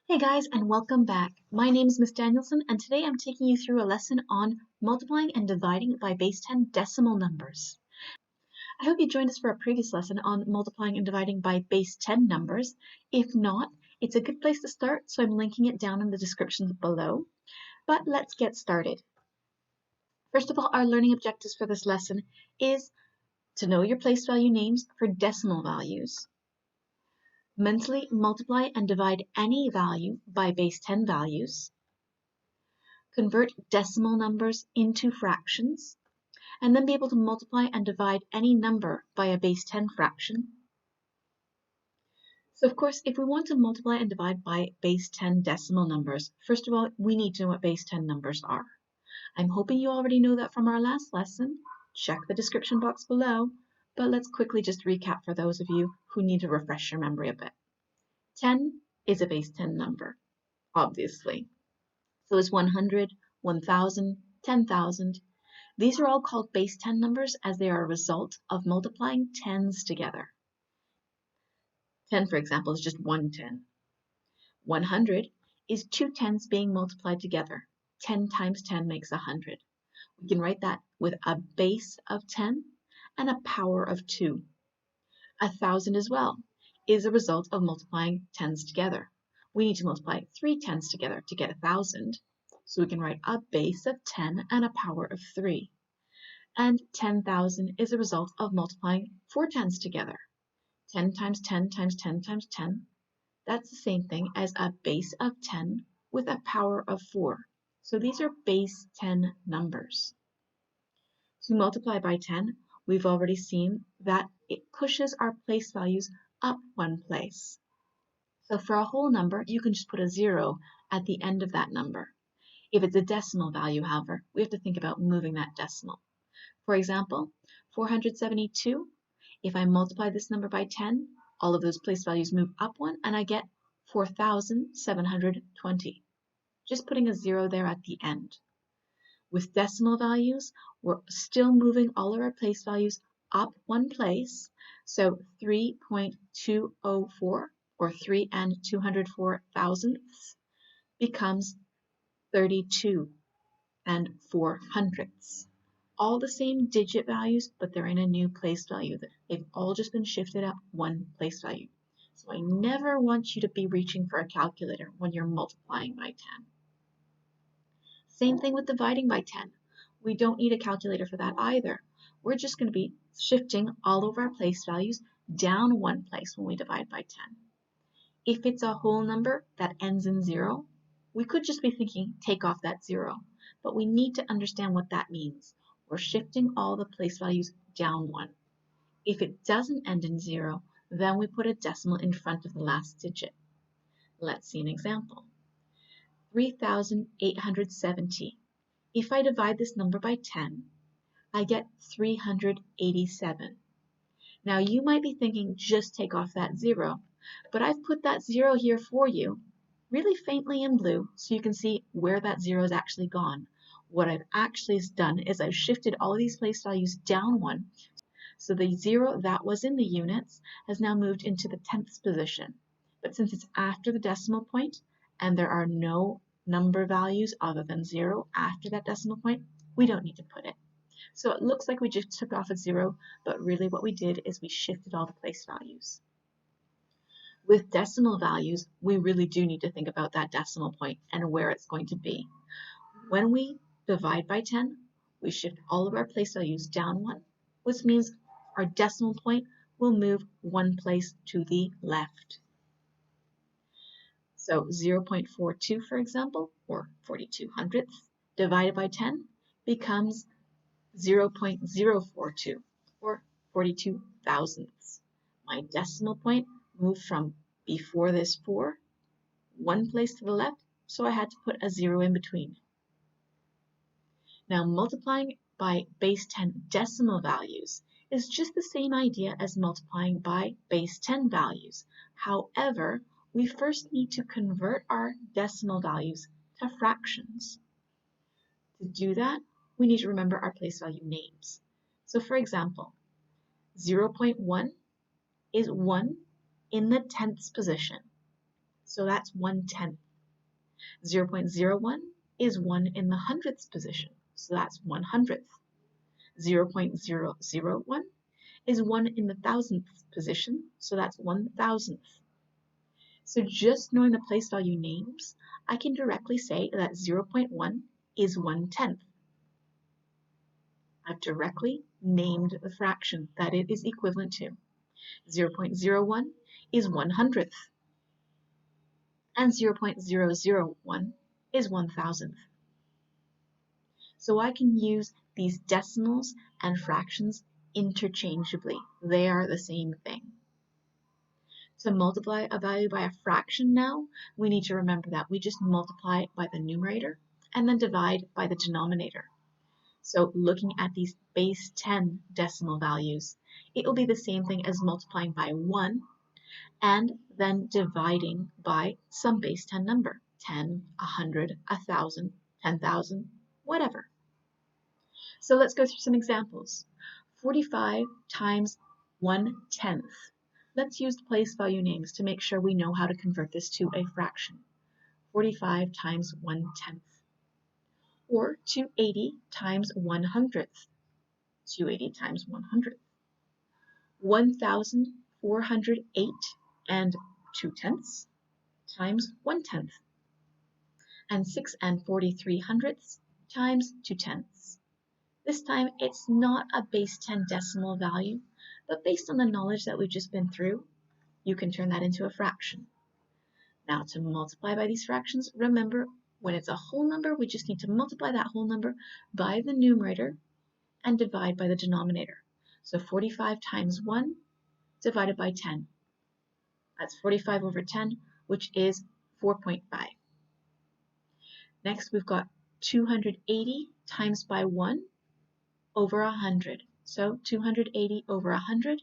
Hey guys, and welcome back. My name is Miss Danielson, and today I'm taking you through a lesson on multiplying and dividing by base 10 decimal numbers. I hope you joined us for a previous lesson on multiplying and dividing by base 10 numbers. If not, it's a good place to start, so I'm linking it down in the description below. But let's get started. First of all, our learning objectives for this lesson is to know your place value names for decimal values, mentally multiply and divide any value by base 10 values, convert decimal numbers into fractions, and then be able to multiply and divide any number by a base 10 fraction. So of course, if we want to multiply and divide by base 10 decimal numbers, first of all, we need to know what base 10 numbers are. I'm hoping you already know that from our last lesson. Check the description box below, but let's quickly just recap for those of you who need to refresh your memory a bit. 10 is a base 10 number, obviously. So is 100, 1,000, 10,000. These are all called base 10 numbers as they are a result of multiplying tens together. 10, for example, is just one 10. 100 is two tens being multiplied together. 10 times 10 makes 100. We can write that with a base of 10 and a power of 2. 1,000 as well is a result of multiplying tens together. We need to multiply three tens together to get 1,000. So we can write a base of 10 and a power of 3. And 10,000 is a result of multiplying four tens together. 10 times 10 times 10 times 10. That's the same thing as a base of 10 with a power of 4. So these are base 10 numbers. To multiply by 10, we've already seen that it pushes our place values up one place. So for a whole number, you can just put a 0 at the end of that number. If it's a decimal value, however, we have to think about moving that decimal. For example, 472, if I multiply this number by 10, all of those place values move up one and I get 4,720. Just putting a 0 there at the end. With decimal values, we're still moving all of our place values up one place. So 3.204 or 3 and 204 thousandths becomes 32 and 4 hundredths. All the same digit values, but they're in a new place value. They've all just been shifted up one place value. So I never want you to be reaching for a calculator when you're multiplying by 10. Same thing with dividing by 10. We don't need a calculator for that either. We're just going to be shifting all of our place values down one place when we divide by 10. If it's a whole number that ends in 0, we could just be thinking take off that 0, but we need to understand what that means. We're shifting all the place values down one. If it doesn't end in 0, then we put a decimal in front of the last digit. Let's see an example. 3,870. If I divide this number by 10, I get 387. Now you might be thinking just take off that 0, but I've put that 0 here for you, really faintly in blue, so you can see where that 0 has actually gone. What I've actually done is I've shifted all of these place values down one, so the 0 that was in the units has now moved into the tenths position. But since it's after the decimal point and there are no number values other than 0 after that decimal point, we don't need to put it. So it looks like we just took off a 0, but really what we did is we shifted all the place values. With decimal values, we really do need to think about that decimal point and where it's going to be. When we divide by 10, we shift all of our place values down one, which means our decimal point will move one place to the left. So 0.42, for example, or 42 hundredths, divided by 10 becomes 0.042, or 42 thousandths. My decimal point moved from before this 4, one place to the left, so I had to put a 0 in between. Now multiplying by base 10 decimal values is just the same idea as multiplying by base 10 values. However, we first need to convert our decimal values to fractions. To do that, we need to remember our place value names. So for example, 0.1 is 1 in the tenths position. so that's 1/10. 0.01 is 1 in the hundredths position, so that's 1/100th. 0.001 is 1 in the thousandths position, so that's 1,000th. So just knowing the place value names, I can directly say that 0.1 is 1/10. I've directly named the fraction that it is equivalent to. 0.01 is 1/100th, and 0.001 is 1,000th. So I can use these decimals and fractions interchangeably. They are the same thing. To multiply a value by a fraction now, we need to remember that we just multiply it by the numerator and then divide by the denominator. So looking at these base 10 decimal values, it will be the same thing as multiplying by 1 and then dividing by some base 10 number, 10, 100, 1,000, 10,000, whatever. So let's go through some examples. 45 times 1/10. Let's use place value names to make sure we know how to convert this to a fraction. 45 times 1/10. Or 280 times 1/100th. 280 times 1/100th. 1,408 and 2/10 times 1/10. And 6 43/100 times 2/10. This time it's not a base 10 decimal value, but based on the knowledge that we've just been through, you can turn that into a fraction. Now to multiply by these fractions, remember when it's a whole number, we just need to multiply that whole number by the numerator and divide by the denominator. So 45 times 1 divided by 10. That's 45 over 10, which is 4.5. Next, we've got 280 times by 1 over 100. So 280 over 100,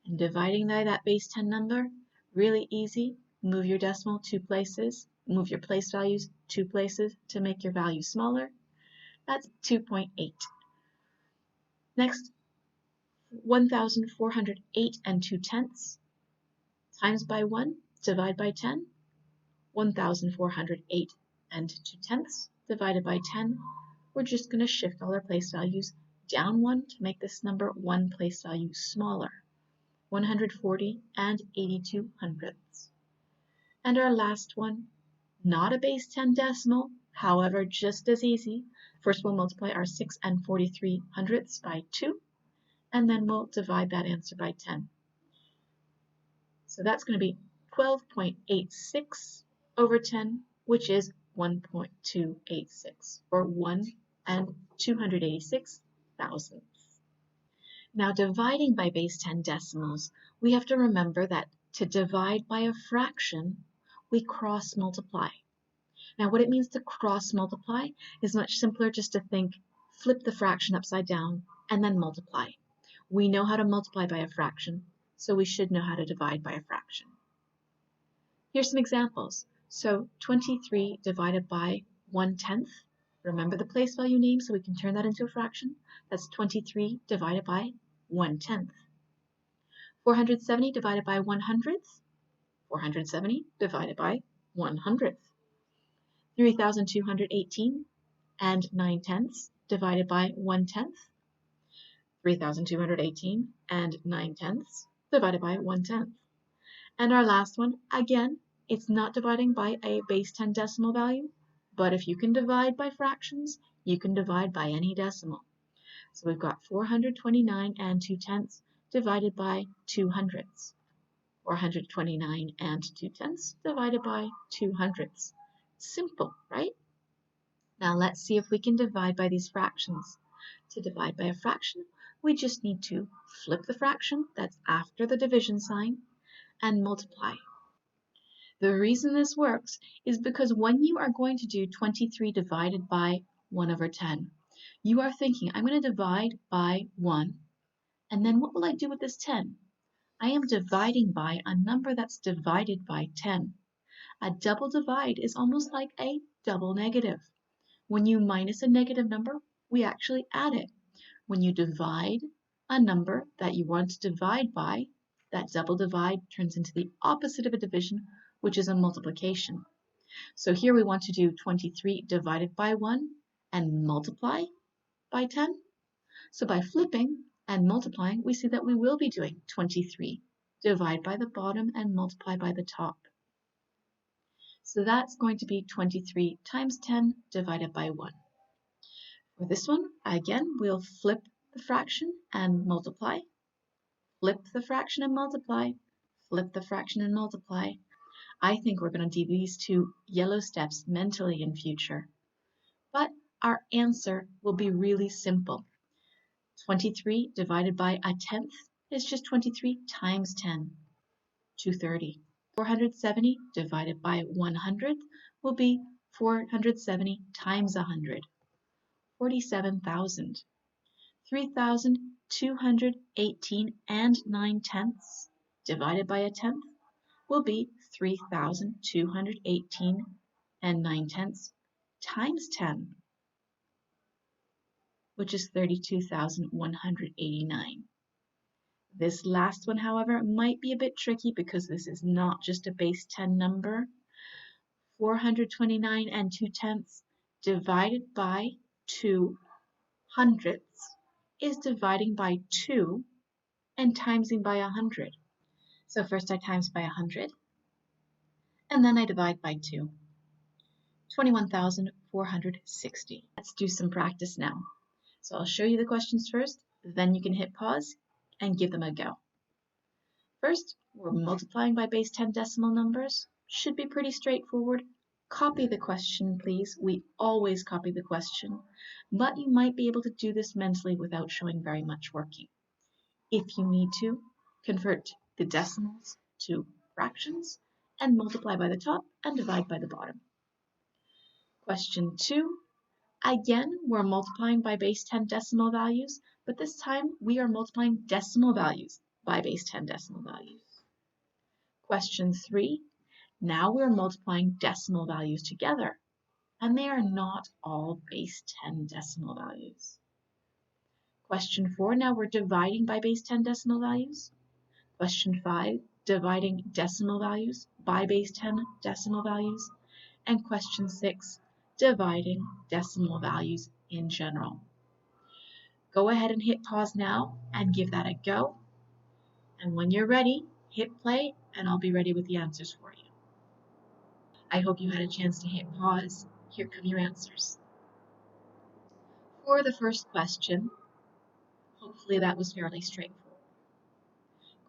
and dividing by that base 10 number, really easy. Move your decimal 2 places, move your place values 2 places to make your value smaller. That's 2.8. Next, 1,408 and 2/10 times by 1, divide by 10. 1,408 and 2/10 divided by 10. We're just going to shift all our place values down 1 to make this number 1 place value smaller. 140 and 82/100. And our last one, not a base 10 decimal, however, just as easy. First we'll multiply our 6 43/100 by 2, and then we'll divide that answer by 10. So that's going to be 12.86 over 10, which is 1.286, or 1 286,000. Now, dividing by base 10 decimals, we have to remember that to divide by a fraction, we cross multiply. Now, what it means to cross multiply is much simpler just to think, flip the fraction upside down and then multiply. We know how to multiply by a fraction, so we should know how to divide by a fraction. Here's some examples. So 23 divided by 1/10. Remember the place value name so we can turn that into a fraction. That's 23 divided by 1/10. 470 divided by 1/100. 470 divided by 1/100. 3,218 and 9/10 divided by 1/10. 3,218 and 9/10 divided by 1/10. And our last one, again, it's not dividing by a base 10 decimal value, but if you can divide by fractions, you can divide by any decimal. So we've got 429 and 2/10 divided by 2/100. 429 and 2/10 divided by 2/100. Simple, right? Now let's see if we can divide by these fractions. To divide by a fraction, we just need to flip the fraction that's after the division sign and multiply. The reason this works is because when you are going to do 23 divided by 1 over 10, you are thinking, I'm going to divide by 1, and then what will I do with this 10? I am dividing by a number that's divided by 10. A double divide is almost like a double negative. When you minus a negative number, we actually add it. When you divide a number that you want to divide by, that double divide turns into the opposite of a division, which is a multiplication. So here we want to do 23 divided by 1 and multiply by 10. So by flipping and multiplying, we see that we will be doing 23. Divide by the bottom and multiply by the top. So that's going to be 23 times 10 divided by 1. For this one, again, we'll flip the fraction and multiply. Flip the fraction and multiply. Flip the fraction and multiply. I think we're going to do these two yellow steps mentally in future. But our answer will be really simple. 23 divided by a tenth is just 23 times 10, 230. 470 divided by 100 will be 470 times 100, 47,000. 3,218 and 9/10 divided by a tenth will be 3,218 and 9/10 times 10, which is 32,189. This last one, however, might be a bit tricky because this is not just a base 10 number. 429 and 2/10 divided by 2 hundredths is dividing by 2 and timesing by 100. So first I times by 100, and then I divide by 2. 21,460. Let's do some practice now. So I'll show you the questions first, then you can hit pause and give them a go. First, we're multiplying by base 10 decimal numbers. Should be pretty straightforward. Copy the question, please. We always copy the question, but you might be able to do this mentally without showing very much working. If you need to, convert the decimals to fractions and multiply by the top and divide by the bottom. Question 2. Again, we're multiplying by base 10 decimal values, but this time we are multiplying decimal values by base 10 decimal values. Question 3. Now we're multiplying decimal values together, and they are not all base 10 decimal values. Question 4. Now we're dividing by base 10 decimal values. Question 5. Dividing decimal values by base 10 decimal values. And question 6. Dividing decimal values in general. Go ahead and hit pause now and give that a go. And when you're ready, hit play and I'll be ready with the answers for you. I hope you had a chance to hit pause. Here come your answers. For the first question, hopefully that was fairly straightforward.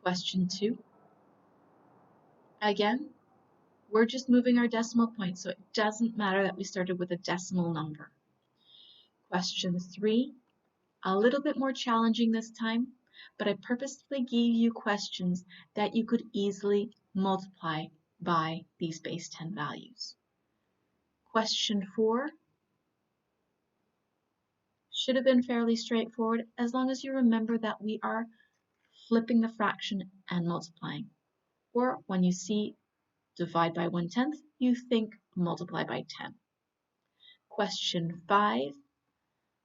Question 2. Again, we're just moving our decimal point, so it doesn't matter that we started with a decimal number. Question 3, a little bit more challenging this time, but I purposely gave you questions that you could easily multiply by these base 10 values. Question 4 should have been fairly straightforward as long as you remember that we are flipping the fraction and multiplying. Or when you see divide by 1/10, you think multiply by 10. Question 5,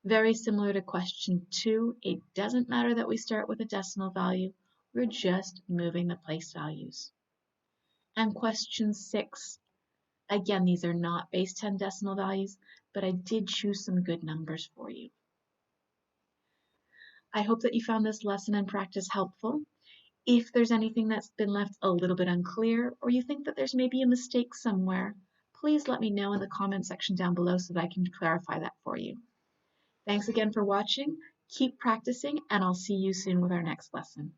very similar to question 2. It doesn't matter that we start with a decimal value. We're just moving the place values. And question 6, again, these are not base 10 decimal values, but I did choose some good numbers for you. I hope that you found this lesson and practice helpful. If there's anything that's been left a little bit unclear, or you think that there's maybe a mistake somewhere, please let me know in the comment section down below so that I can clarify that for you. Thanks again for watching. Keep practicing, and I'll see you soon with our next lesson.